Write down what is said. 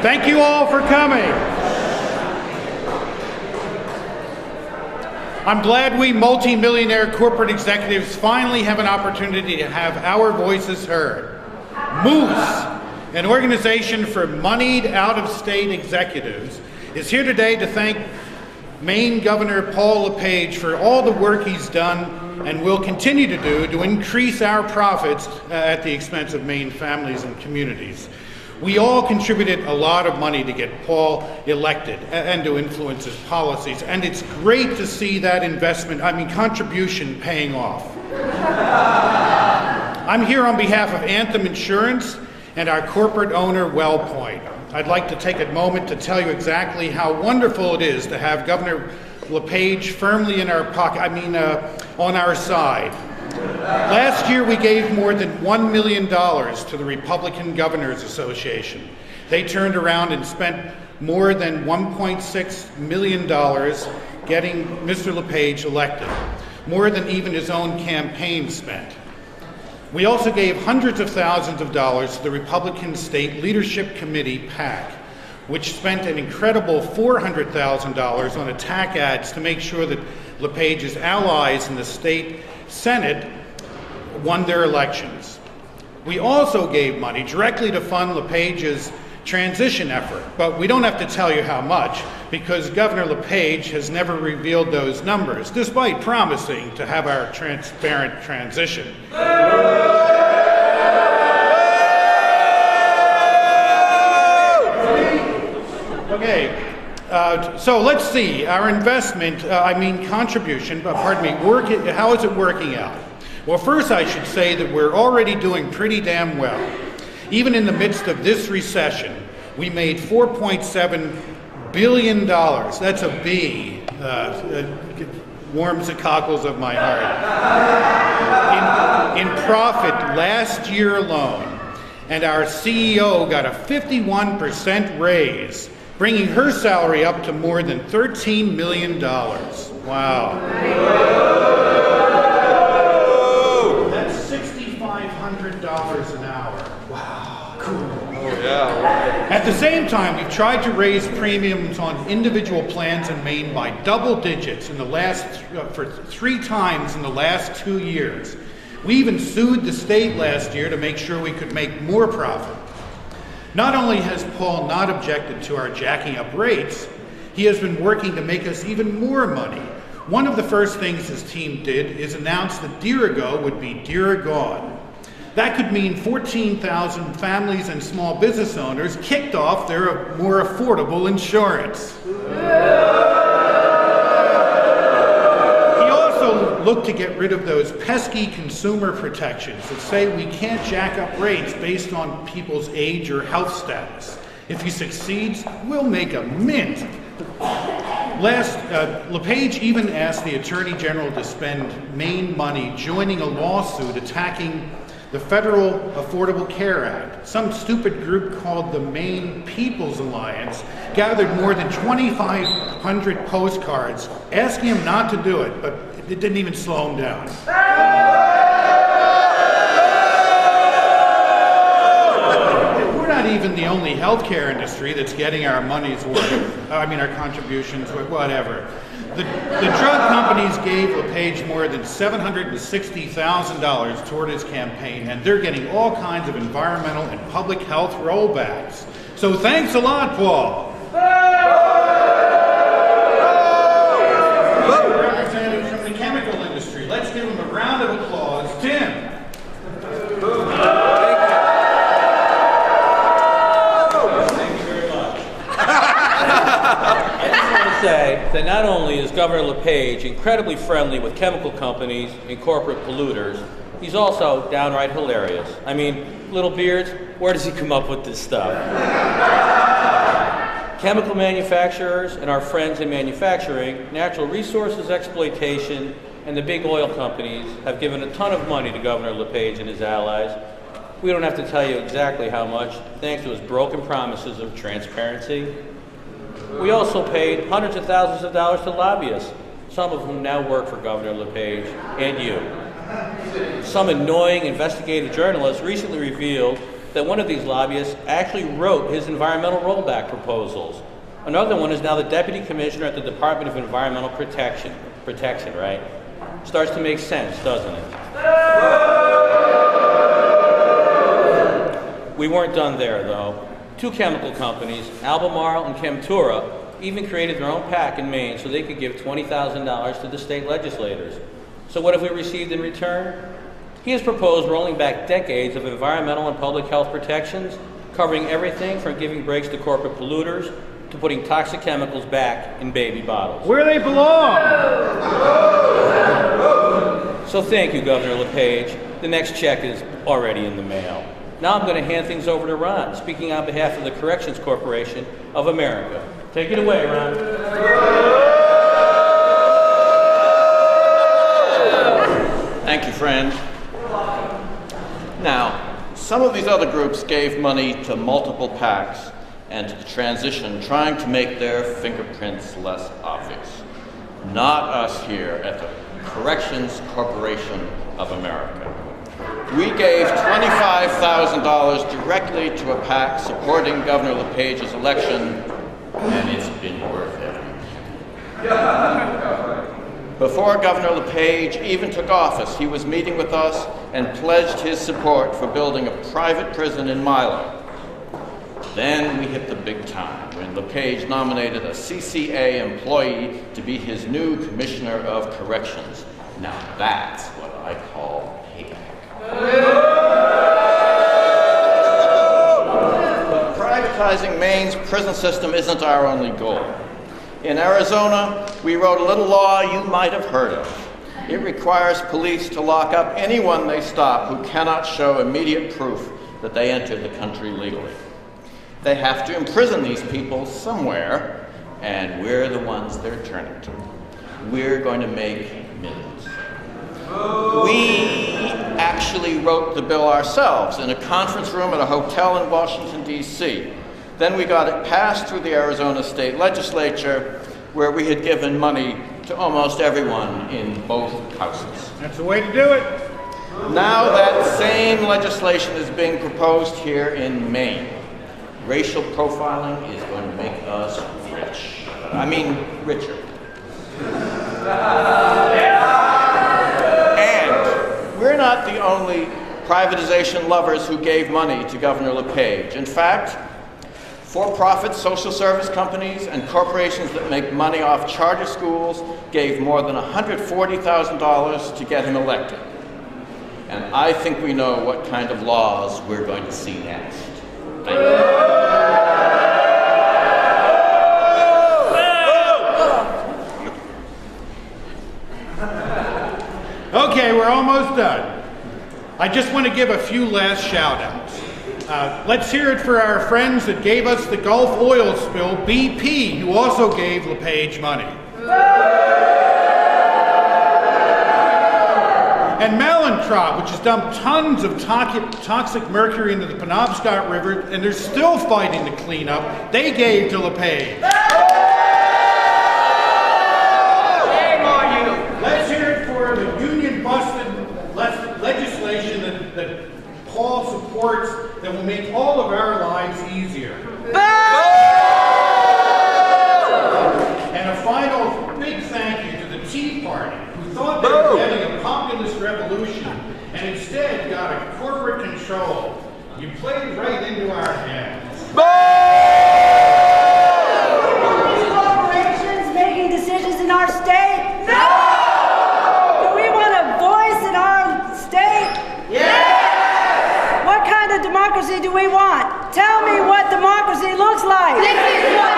Thank you all for coming. I'm glad we multi-millionaire corporate executives finally have an opportunity to have our voices heard. Moose, an organization for moneyed out-of-state executives, is here today to thank Maine Governor Paul LePage for all the work he's done and will continue to do to increase our profits at the expense of Maine families and communities. We all contributed a lot of money to get Paul elected and to influence his policies, and it's great to see that contribution paying off. I'm here on behalf of Anthem Insurance and our corporate owner, WellPoint. I'd like to take a moment to tell you exactly how wonderful it is to have Governor LePage firmly in our pocket, on our side. Last year, we gave more than $1 million to the Republican Governors Association. They turned around and spent more than $1.6 million getting Mr. LePage elected, more than even his own campaign spent. We also gave hundreds of thousands of dollars to the Republican State Leadership Committee, PAC, which spent an incredible $400,000 on attack ads to make sure that LePage's allies in the state Senate won their elections. We also gave money directly to fund LePage's transition effort, but we don't have to tell you how much because Governor LePage has never revealed those numbers, despite promising to have our transparent transition. Okay. So let's see, our investment, contribution, how is it working out? Well, first I should say that we're already doing pretty damn well. Even in the midst of this recession, we made $4.7 billion. That's a B. It warms the cockles of my heart. In profit last year alone, and our CEO got a 51% raise, bringing her salary up to more than $13 million. Wow. That's $6,500 an hour. Wow. Cool. Oh, yeah. At the same time, we've tried to raise premiums on individual plans in Maine by double digits for 3 times in the last 2 years. We even sued the state last year to make sure we could make more profit. Not only has Paul not objected to our jacking up rates, he has been working to make us even more money. One of the first things his team did is announce that Dear Ago would be Dear Gone. That could mean 14,000 families and small business owners kicked off their more affordable insurance. Look to get rid of those pesky consumer protections that say we can't jack up rates based on people's age or health status. If he succeeds, we'll make a mint. LePage even asked the Attorney General to spend Maine money joining a lawsuit attacking the Federal Affordable Care Act. Some stupid group called the Maine People's Alliance gathered more than 2,500 postcards asking him not to do it, but it didn't even slow him down. We're not even the only healthcare industry that's getting our money's worth, our contributions, whatever. The drug companies gave LePage more than $760,000 toward his campaign, and they're getting all kinds of environmental and public health rollbacks. So thanks a lot, Paul. Representatives from the chemical industry, let's give them a round of applause. Tim. Say that not only is Governor LePage incredibly friendly with chemical companies and corporate polluters, he's also downright hilarious. Little Beards, where does he come up with this stuff? Chemical manufacturers and our friends in manufacturing, natural resources exploitation, and the big oil companies have given a ton of money to Governor LePage and his allies. We don't have to tell you exactly how much, thanks to his broken promises of transparency. We also paid hundreds of thousands of dollars to lobbyists, some of whom now work for Governor LePage and you. Some annoying investigative journalists recently revealed that one of these lobbyists actually wrote his environmental rollback proposals. Another one is now the Deputy Commissioner at the Department of Environmental Protection, right? Starts to make sense, doesn't it? We weren't done there, though. Two chemical companies, Albemarle and Chemtura, even created their own PAC in Maine so they could give $20,000 to the state legislators. So what have we received in return? He has proposed rolling back decades of environmental and public health protections, covering everything from giving breaks to corporate polluters to putting toxic chemicals back in baby bottles. Where they belong! So thank you, Governor LePage. The next check is already in the mail. Now I'm going to hand things over to Ron, speaking on behalf of the Corrections Corporation of America. Take it away, Ron. Thank you, friend. Now, some of these other groups gave money to multiple PACs and to the transition, trying to make their fingerprints less obvious. Not us here at the Corrections Corporation of America. We gave $25,000 directly to a PAC supporting Governor LePage's election, and it's been worth it. Before Governor LePage even took office, he was meeting with us and pledged his support for building a private prison in Milo. Then we hit the big time when LePage nominated a CCA employee to be his new Commissioner of Corrections. Now that's what I call payback. But privatizing Maine's prison system isn't our only goal. In Arizona, we wrote a little law you might have heard of. It requires police to lock up anyone they stop who cannot show immediate proof that they entered the country legally. They have to imprison these people somewhere, and we're the ones they're turning to. We're going to make millions. We actually wrote the bill ourselves in a conference room at a hotel in Washington, D.C. Then we got it passed through the Arizona State Legislature, where we had given money to almost everyone in both houses. That's the way to do it. Now that same legislation is being proposed here in Maine. Racial profiling is going to make us rich. I mean, richer. And we're not the only privatization lovers who gave money to Governor LePage. In fact, for-profit social service companies and corporations that make money off charter schools gave more than $140,000 to get him elected. And I think we know what kind of laws we're going to see next. Thank you. Okay, we're almost done. I just want to give a few last shout-outs. Let's hear it for our friends that gave us the Gulf oil spill, BP, who also gave LePage money. And Malentrop, which has dumped tons of toxic mercury into the Penobscot River, and they're still fighting to clean up, they gave to LePage. Shame on you! Let's hear it for the union-busted legislation that Paul supports that will make all of our lives easier. And a final big thank you to the Tea Party, who thought they were getting a populist revolution and instead got a corporate control. You played right into our hands. These corporations making decisions in our state? No! Do we want a voice in our state? Yes! What kind of democracy do we want? Tell me what democracy looks like. This is what